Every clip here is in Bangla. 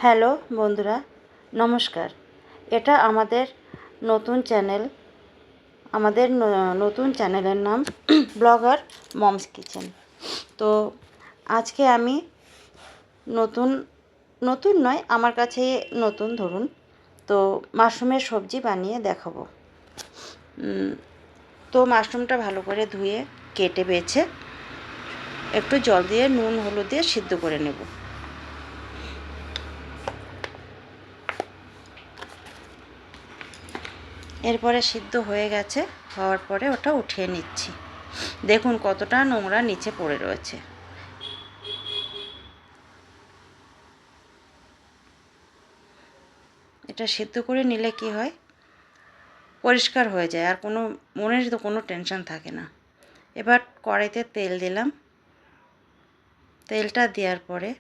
হ্যালো বন্ধুরা, নমস্কার। এটা আমাদের নতুন চ্যানেল। আমাদের নতুন চ্যানেলের নাম ব্লগার মমস কিচেন। তো আজকে আমি নতুন নতুন নয়, আমার কাছে নতুন ধরুন, তো মাশরুমের সবজি বানিয়ে দেখাবো। তো মাশরুমটা ভালো করে ধুয়ে কেটে বেছে একটু জল দিয়ে নুন হলুদ দিয়ে সিদ্ধ করে নেব। এরপরে সিদ্ধ হয়ে গেছে, হওয়ার পরে ওটা উঠিয়ে নিচ্ছি। দেখুন কতটা নোংরা নিচে পড়ে রয়েছে। এটা সিদ্ধ করে নিলে কি হয়, পরিষ্কার হয়ে যায়, আর কোনো মনের তো কোনো টেনশন থাকে না। এবার কড়াইতে তেল দিলাম। তেলটা দেওয়ার পরে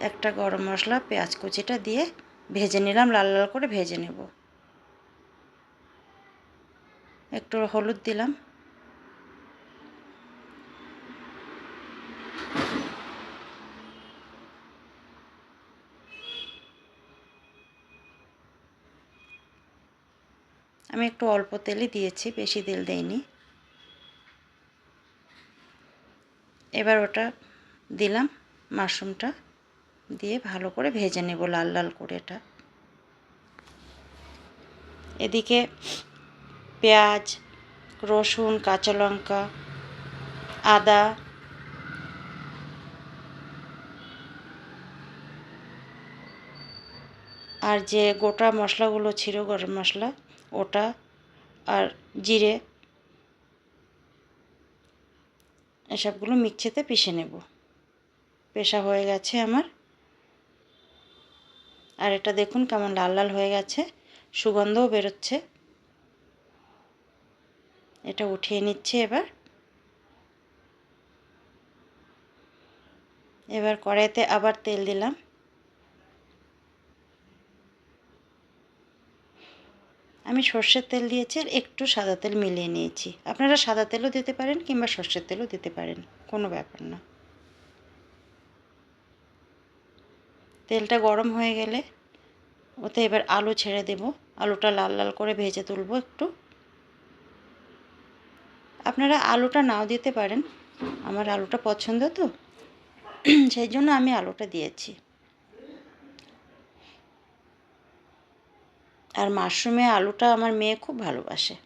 একটা গরম মশলা, পেঁয়াজ কুচিটা দিয়ে ভেজে নিলাম, লাল লাল করে ভেজে নেব। একটু হলুদ দিলাম। আমি একটু অল্প তেলই দিয়েছি, বেশি তেল দেইনি। এবার ওটা দিলাম, মাশরুমটা দিয়ে ভালো করে ভেজে নেব লাল লাল করে। এটা এদিকে পেঁয়াজ, রসুন, কাঁচা লঙ্কা, আদা, আর যে গোটা মশলাগুলো ছিল, গরম মশলা ওটা, আর জিরে, এসবগুলো মিক্সিতে পিষে নেব। পেষা হয়ে গেছে আমার। আর এটা দেখুন কেমন লাল লাল হয়ে গেছে, সুগন্ধও বেরোচ্ছে। এটা উঠিয়ে নিচ্ছে। এবার কড়াইতে আবার তেল দিলাম। আমি সর্ষের তেল দিয়েছি আর একটু সাদা তেল মিলিয়ে নিয়েছি। আপনারা সাদা তেলও দিতে পারেন কিংবা সর্ষের তেলও দিতে পারেন, কোনো ব্যাপার না। তেলটা গরম হয়ে গেলে ওতে এবার আলু ছেড়ে দেব। আলুটা লাল লাল করে ভেজে তুলব একটু। আপনারা আলুটা নাও দিতে পারেন, আমার আলুটা পছন্দ তো সেই জন্য আমি আলুটা দিয়েছি। আর মাশরুমে আলুটা আমার মেয়ে খুব ভালোবাসে।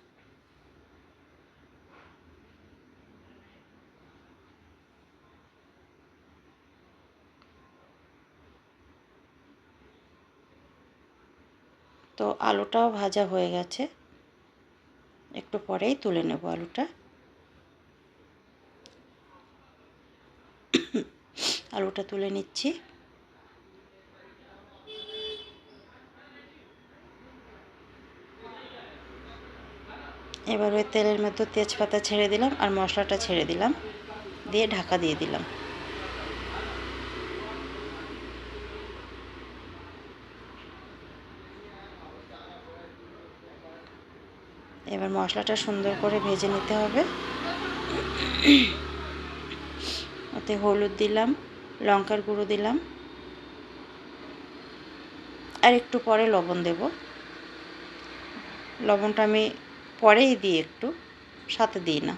তো আলুটাও ভাজা হয়ে গেছে, একটু পরেই তুলে নেব আলুটা। আলুটা তুলে নিচ্ছি। এবার ওই তেলের মধ্যে তেজপাতা ছেড়ে দিলাম আর মশলাটা ছেড়ে দিলাম, দিয়ে ঢাকা দিয়ে দিলাম। এবার মশলাটা সুন্দর করে ভেজে নিতে হবে। ওতে হলুদ দিলাম, লঙ্কার গুঁড়ো দিলাম, আর একটু পরে লবণ দেব। লবণটা আমি পরেই দিই, একটু সাথে দিই না।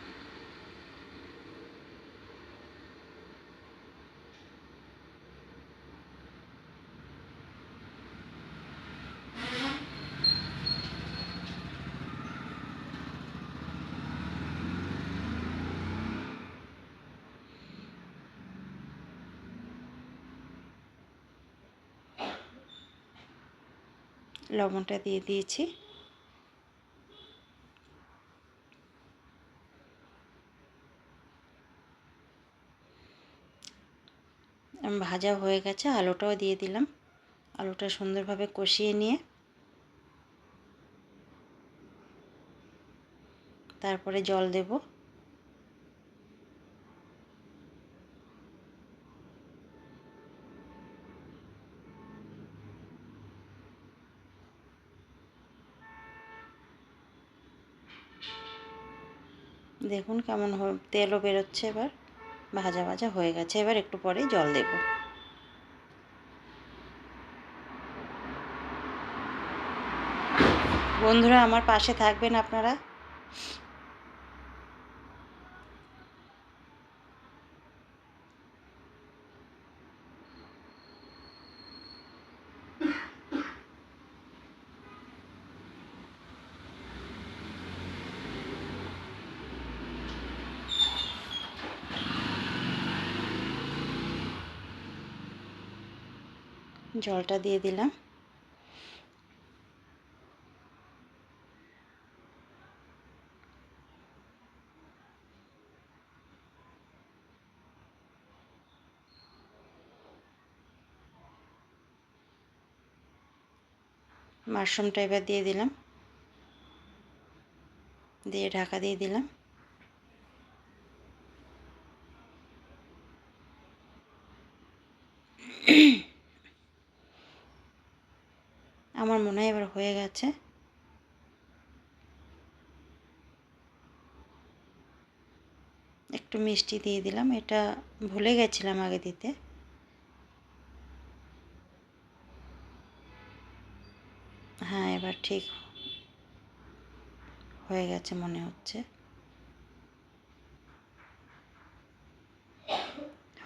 লবণটা দিয়ে দিয়েছি। ভাজা হয়ে গেছে, আলুটাও দিয়ে দিলাম। আলুটা সুন্দরভাবে কষিয়ে নিয়ে তারপরে জল দেব। দেখুন কেমন তেলও বেরোচ্ছে। এবার ভাজা ভাজা হয়ে গেছে। এবার একটু পরেই জল দেব। বন্ধুরা আমার পাশে থাকবেন আপনারা। জলটা দিয়ে দিলাম। মাশরুমটা এবার দিয়ে দিলাম, দিয়ে ঢাকা দিয়ে দিলাম। আমার মনে হয় এবার হয়ে গেছে। একটু মিষ্টি দিয়ে দিলাম, এটা ভুলে গেছিলাম আগে দিতে। হ্যাঁ এবার ঠিক হয়ে গেছে মনে হচ্ছে।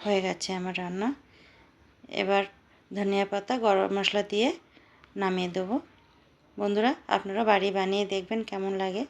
হয়ে গেছে আমার রান্না। এবার ধনিয়া পাতা গরম মশলা দিয়ে নামিয়ে দেবো। বন্ধুরা আপনারা বাড়ি বানিয়ে দেখবেন কেমন লাগে।